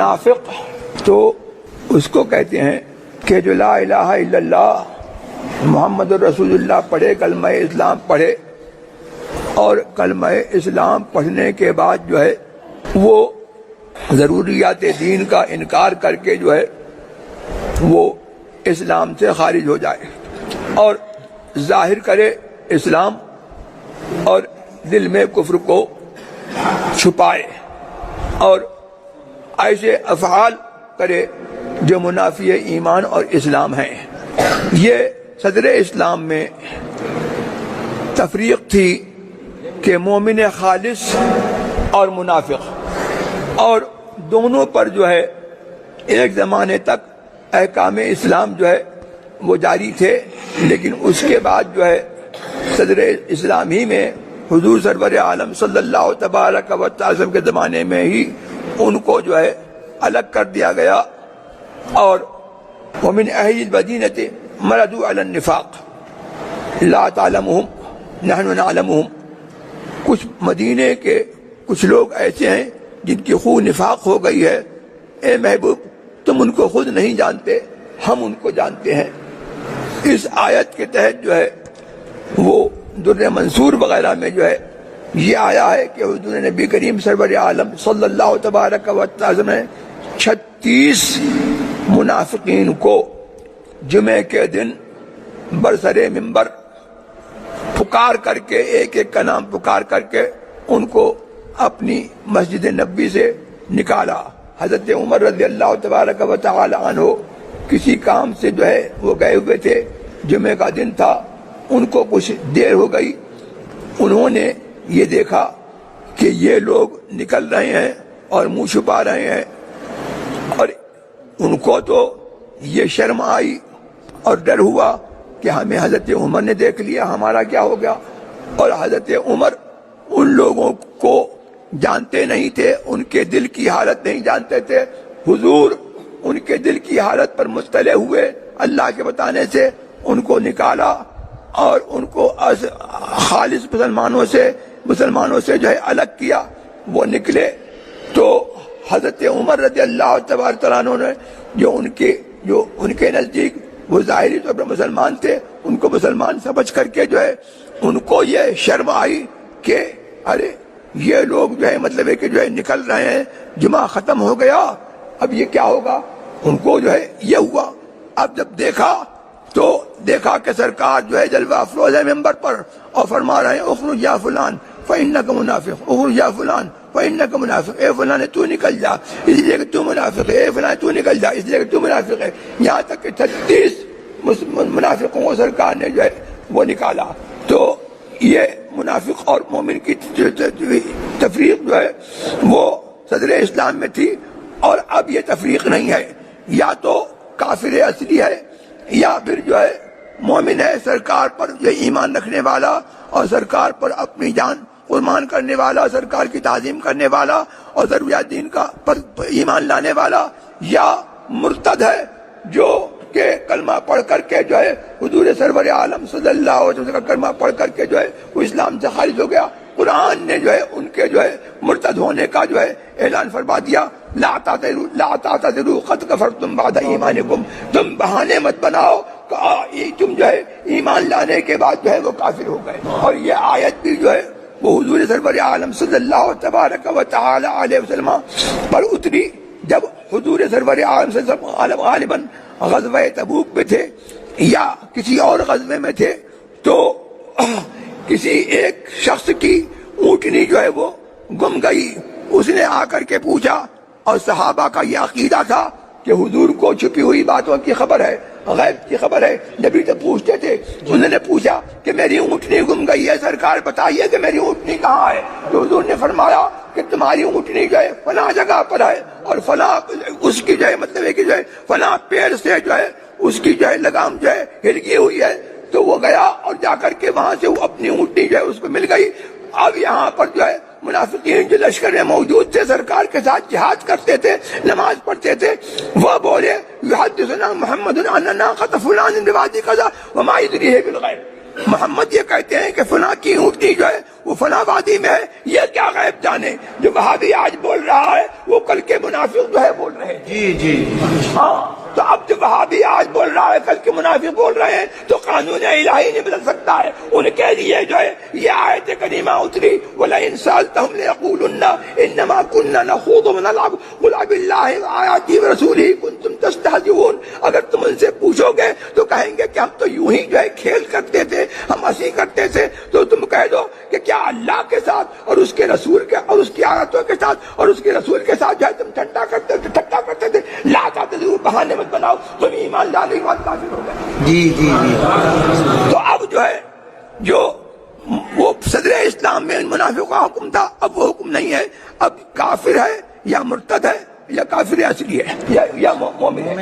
منافق تو اس کو کہتے ہیں کہ جو لا الہ الا اللہ محمد رسول اللہ پڑھے، کلمہ اسلام پڑھے، اور کلمہ اسلام پڑھنے کے بعد جو ہے وہ ضروریات دین کا انکار کر کے جو ہے وہ اسلام سے خارج ہو جائے، اور ظاہر کرے اسلام اور دل میں کفر کو چھپائے، اور ایسے افعال کرے جو منافی ایمان اور اسلام ہیں۔ یہ صدر اسلام میں تفریق تھی کہ مومن خالص اور منافق، اور دونوں پر جو ہے ایک زمانے تک احکام اسلام جو ہے وہ جاری تھے، لیکن اس کے بعد جو ہے صدر اسلام ہی میں حضور سرور عالم صلی اللہ تبارک و تعالی کے زمانے میں ہی ان کو جو ہے الگ کر دیا گیا، اور ومن اہل المدینۃ مردوا علی النفاق لا تعلمهم نحن نعلمهم، کچھ مدینے کے کچھ لوگ ایسے ہیں جن کی خو نفاق ہو گئی ہے، اے محبوب تم ان کو خود نہیں جانتے، ہم ان کو جانتے ہیں۔ اس آیت کے تحت جو ہے وہ در منصور وغیرہ میں جو ہے یہ آیا ہے کہ حضور نبی کریم سرور عالم صلی اللہ تبارک و تعالی نے 36 منافقین کو جمعے کے دن برسر منبر پکار کر کے، ایک ایک کا نام پکار کر کے ان کو اپنی مسجد نبوی سے نکالا۔ حضرت عمر رضی اللہ تبارک و تعالی عنہ کسی کام سے جو ہے وہ گئے ہوئے تھے، جمعے کا دن تھا، ان کو کچھ دیر ہو گئی، انہوں نے یہ دیکھا کہ یہ لوگ نکل رہے ہیں اور منہ چھپا رہے ہیں، اور ان کو تو یہ شرم آئی اور ڈر ہوا کہ ہمیں حضرت عمر نے دیکھ لیا، ہمارا کیا ہو گیا۔ اور حضرت عمر ان لوگوں کو جانتے نہیں تھے، ان کے دل کی حالت نہیں جانتے تھے، حضور ان کے دل کی حالت پر مطلع ہوئے، اللہ کے بتانے سے ان کو نکالا اور ان کو خالص مسلمانوں سے جو ہے الگ کیا۔ وہ نکلے تو حضرت عمر رضی اللہ تبارک عنہ نے جو ان کے نزدیک وہ ظاہری طور پر مسلمان تھے، ان کو مسلمان سمجھ کر کے جو ہے ان کو یہ شرم آئی کہ ارے یہ لوگ جو ہے مطلب ہے کہ جو ہے نکل رہے ہیں، جمعہ ختم ہو گیا، اب یہ کیا ہوگا۔ ان کو جو ہے یہ ہوا۔ اب جب دیکھا کہ سرکار جو ہے جلوہ افروز ہے ممبر پر اور فرما رہے ہیں اخرج یا فلان فإنک منافق، اخرج یا فلان فإنک منافق، اے فلان تو نکل جا اس لیے کہ تو منافق ہے، اے فلان تو نکل جا اس لیے کہ تو منافق ہے، یہاں تک کہ 36 منافقوں کو سرکار نے جو ہے وہ نکالا۔ تو یہ منافق اور مومن کی تفریق جو ہے وہ صدر اسلام میں تھی، اور اب یہ تفریق نہیں ہے، یا تو کافر اصلی ہے یا پھر جو ہے مومن ہے، سرکار پر جو ایمان رکھنے والا اور سرکار پر اپنی جان قربان کرنے والا، سرکار کی تعظیم کرنے والا اور ضروریات دین کا پر ایمان لانے والا، یا مرتد ہے جو کہ کلمہ پڑھ کر کے جو ہے حضور سرور عالم صلی اللہ علیہ وسلم کا کلمہ پڑھ کر کے جو ہے وہ اسلام سے خارج ہو گیا۔ قرآن نے جو ہے ان کے جو ہے مرتد ہونے کا جو ہے اعلان فرما دیا، لا تعتذروا قد کفرتم بعد ایمانکم، تم بہانے مت بناؤ، تم جو ہے ایمان لانے کے بعد جو ہے وہ کافر ہو گئے۔ اور یہ آیت بھی جو ہے وہ حضور سرور عالم صلی اللہ تبارک و تعالی علیہ وسلم پر اتری جب حضور سرور عالم غالباً غزوہ تبوک میں تھے یا کسی اور غزوے میں تھے، تو کسی ایک شخص کی اونٹنی جو ہے وہ گم گئی، اس نے آ کر کے پوچھا، اور صحابہ کا یہ عقیدہ تھا کہ حضور کو چھپی ہوئی باتوں کی خبر ہے، غیب کی خبر ہے، نبی تو پوچھتے تھے۔ انہوں نے پوچھا کہ میری اونٹنی گم گئی ہے، سرکار بتائیے کہ میری اونٹنی کہاں ہے۔ تو حضور نے فرمایا کہ تمہاری اونٹنی جو ہے فلاں جگہ پر ہے، اور فلاں اس کی جو ہے مطلب ہے کہ جو ہے فلاں پیڑ سے جو ہے اس کی جو ہے لگام جو ہے ہلکی ہوئی ہے۔ تو وہ گیا اور جا کر کے وہاں سے وہ اپنی اونٹنی جو ہے اس کو مل گئی۔ اب یہاں پر جو ہے منافقین جو لشکر میں موجود تھے، سرکار کے ساتھ جہاد کرتے تھے، نماز پڑھتے تھے، وہ بولے یحدثنا محمد عن ناقۃ فلان بوادی قضا وما يدریہ بالغیب، محمد یہ کہتے ہیں کہ فلاں کی اونٹنی جو ہے وہ فلاں وادی میں ہے، یہ کیا غیب جانے؟ جو وہابی آج بول رہا ہے وہ کل کے منافق جو ہے بول رہے ہیں۔ جی ہاں، تو اب جو وہابی آج بول رہا ہے کل کے منافق بول رہے ہیں، تو قانون الہی نہیں بدل سکتا ہے۔ ان کے لیے جو ہے یہ آیت کریمہ اتری، وَلَئِن سَأَلْتَهُمْ لَيَقُولُنَّ إِنَّمَا كُنَّا نَخُوضُ وَنَلْعَبُ قُلْ أَبِاللَّهِ وَآيَاتِهِ وَرَسُولِهِ كُنتُمْ تَسْتَهْزِئُونَ، اگر تم ان سے پوچھو گے تو کہیں گے کہ ہم تو یوں ہی جو ہے کھیل کرتے تھے، ہم ہنسی کرتے تھے۔ تو تم کہہ دو کہ کیا اللہ کے ساتھ اور اس کے رسول کے اور اس کی آیاتوں کے ساتھ اور اس کے رسول کے ساتھ جو ہے تم ٹھٹا کرتے تھے؟ لا تعتذروا، بہانے مت بناؤ، تم ایمان لانے کے بعد کافر ہو گئے۔ جی تو اب جو ہے جو وہ صدر اسلام میں منافق کا حکم تھا، اب وہ حکم نہیں ہے، اب کافر ہے یا مرتد ہے یا کافر اصلی ہے یا مومن ہے۔